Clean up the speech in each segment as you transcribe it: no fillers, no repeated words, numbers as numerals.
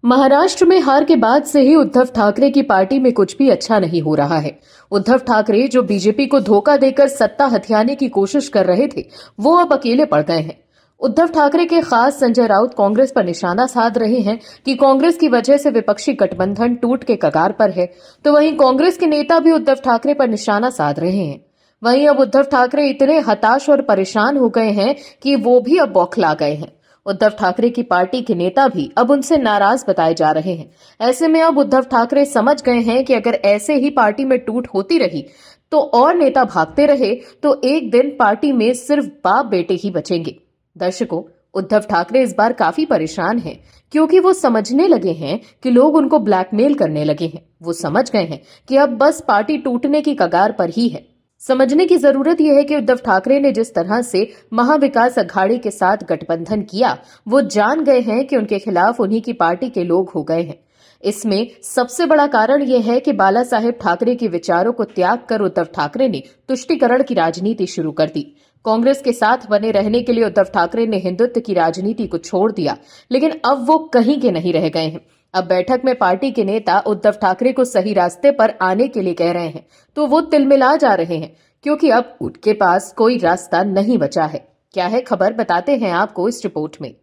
महाराष्ट्र में हार के बाद से ही उद्धव ठाकरे की पार्टी में कुछ भी अच्छा नहीं हो रहा है। उद्धव ठाकरे जो बीजेपी को धोखा देकर सत्ता हथियाने की कोशिश कर रहे थे, वो अब अकेले पड़ गए हैं। उद्धव ठाकरे के खास संजय राउत कांग्रेस पर निशाना साध रहे हैं कि कांग्रेस की वजह से विपक्षी गठबंधन टूट के कगार पर है, तो वहीं कांग्रेस के नेता भी उद्धव ठाकरे पर निशाना साध रहे हैं। वहीं अब उद्धव ठाकरे इतने हताश और परेशान हो गए हैं कि वो भी अब बौखला गए हैं। उद्धव ठाकरे की पार्टी के नेता भी अब उनसे नाराज बताए जा रहे हैं। ऐसे में अब उद्धव ठाकरे समझ गए हैं कि अगर ऐसे ही पार्टी में टूट होती रही तो और नेता भागते रहे तो एक दिन पार्टी में सिर्फ बाप बेटे ही बचेंगे। दर्शकों, उद्धव ठाकरे इस बार काफी परेशान हैं क्योंकि वो समझने लगे हैं कि लोग उनको ब्लैकमेल करने लगे हैं। वो समझ गए हैं कि अब बस पार्टी टूटने की कगार पर ही है। समझने की जरूरत यह है कि उद्धव ठाकरे ने जिस तरह से महाविकास अघाड़ी के साथ गठबंधन किया, वो जान गए हैं कि उनके खिलाफ उन्हीं की पार्टी के लोग हो गए हैं। इसमें सबसे बड़ा कारण यह है कि बाला साहेब ठाकरे के विचारों को त्याग कर उद्धव ठाकरे ने तुष्टीकरण की राजनीति शुरू कर दी। कांग्रेस के साथ बने रहने के लिए उद्धव ठाकरे ने हिंदुत्व की राजनीति को छोड़ दिया, लेकिन अब वो कहीं के नहीं रह गए हैं। अब बैठक में पार्टी के नेता उद्धव ठाकरे को सही रास्ते पर आने के लिए कह रहे हैं, तो वो तिलमिला जा रहे हैं क्योंकि अब उनके पास कोई रास्ता नहीं बचा है। क्या है खबर, बताते हैं आपको इस रिपोर्ट में।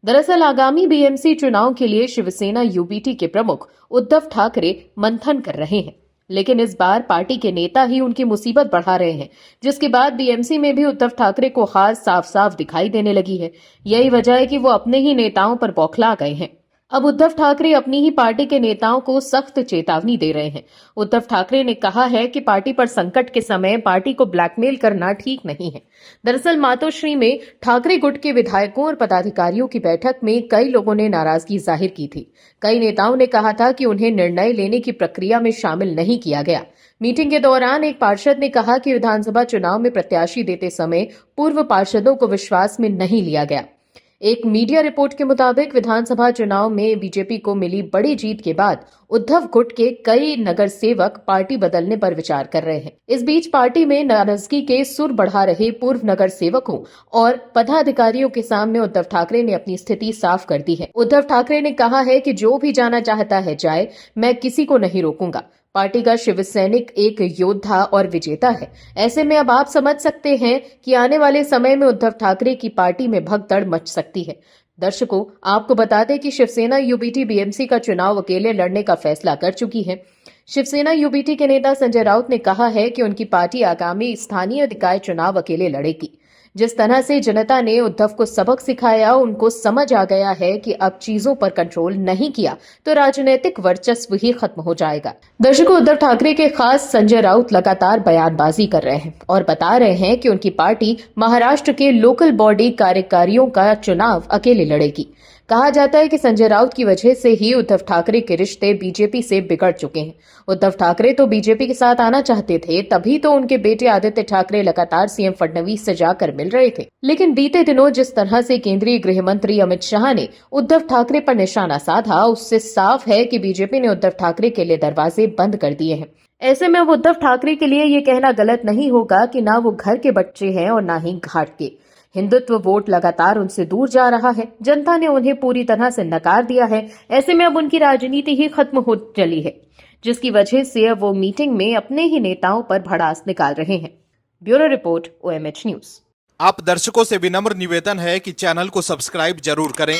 दरअसल आगामी बीएमसी चुनाव के लिए शिवसेना यूबीटी के प्रमुख उद्धव ठाकरे मंथन कर रहे हैं, लेकिन इस बार पार्टी के नेता ही उनकी मुसीबत बढ़ा रहे हैं, जिसके बाद बीएमसी में भी उद्धव ठाकरे को हार साफ साफ दिखाई देने लगी है। यही वजह है कि वो अपने ही नेताओं पर बौखला गए हैं। अब उद्धव ठाकरे अपनी ही पार्टी के नेताओं को सख्त चेतावनी दे रहे हैं। उद्धव ठाकरे ने कहा है कि पार्टी पर संकट के समय पार्टी को ब्लैकमेल करना ठीक नहीं है। दरअसल मातोश्री में ठाकरे गुट के विधायकों और पदाधिकारियों की बैठक में कई लोगों ने नाराजगी जाहिर की थी। कई नेताओं ने कहा था कि उन्हें निर्णय लेने की प्रक्रिया में शामिल नहीं किया गया। मीटिंग के दौरान एक पार्षद ने कहा कि विधानसभा चुनाव में प्रत्याशी देते समय पूर्व पार्षदों को विश्वास में नहीं लिया गया। एक मीडिया रिपोर्ट के मुताबिक विधानसभा चुनाव में बीजेपी को मिली बड़ी जीत के बाद उद्धव गुट के कई नगर सेवक पार्टी बदलने पर विचार कर रहे हैं। इस बीच पार्टी में नाराजगी के सुर बढ़ा रहे पूर्व नगर सेवकों और पदाधिकारियों के सामने उद्धव ठाकरे ने अपनी स्थिति साफ कर दी है। उद्धव ठाकरे ने कहा है कि जो भी जाना चाहता है जाए, मैं किसी को नहीं रोकूंगा। पार्टी का शिव सैनिक एक योद्धा और विजेता है। ऐसे में अब आप समझ सकते हैं कि आने वाले समय में उद्धव ठाकरे की पार्टी में भगदड़ मच सकती है। दर्शकों, आपको बता दें कि शिवसेना यूबीटी बीएमसी का चुनाव अकेले लड़ने का फैसला कर चुकी है। शिवसेना यूबीटी के नेता संजय राउत ने कहा है कि उनकी पार्टी आगामी स्थानीय निकाय चुनाव अकेले लड़ेगी। जिस तरह से जनता ने उद्धव को सबक सिखाया, उनको समझ आ गया है कि अब चीजों पर कंट्रोल नहीं किया तो राजनीतिक वर्चस्व ही खत्म हो जाएगा। दर्शकों, उद्धव ठाकरे के खास संजय राउत लगातार बयानबाजी कर रहे हैं और बता रहे हैं कि उनकी पार्टी महाराष्ट्र के लोकल बॉडी कार्यकारियों का चुनाव अकेले लड़ेगी। कहा जाता है कि संजय राउत की वजह से ही उद्धव ठाकरे के रिश्ते बीजेपी से बिगड़ चुके हैं। उद्धव ठाकरे तो बीजेपी के साथ आना चाहते थे, तभी तो उनके बेटे आदित्य ठाकरे लगातार सीएम फडणवीस से जाकर मिल रहे थे। लेकिन बीते दिनों जिस तरह से केंद्रीय गृह मंत्री अमित शाह ने उद्धव ठाकरे पर निशाना साधा, उससे साफ है कि बीजेपी ने उद्धव ठाकरे के लिए दरवाजे बंद कर दिए हैं। ऐसे में अब उद्धव ठाकरे के लिए ये कहना गलत नहीं होगा कि ना वो घर के बच्चे हैं और ना ही घाट के। हिंदुत्व वोट लगातार उनसे दूर जा रहा है। जनता ने उन्हें पूरी तरह से नकार दिया है। ऐसे में अब उनकी राजनीति ही खत्म हो चली है, जिसकी वजह से अब वो मीटिंग में अपने ही नेताओं पर भड़ास निकाल रहे हैं। Bureau report, OMH news. आप दर्शकों से विनम्र निवेदन है कि चैनल को सब्सक्राइब जरूर करें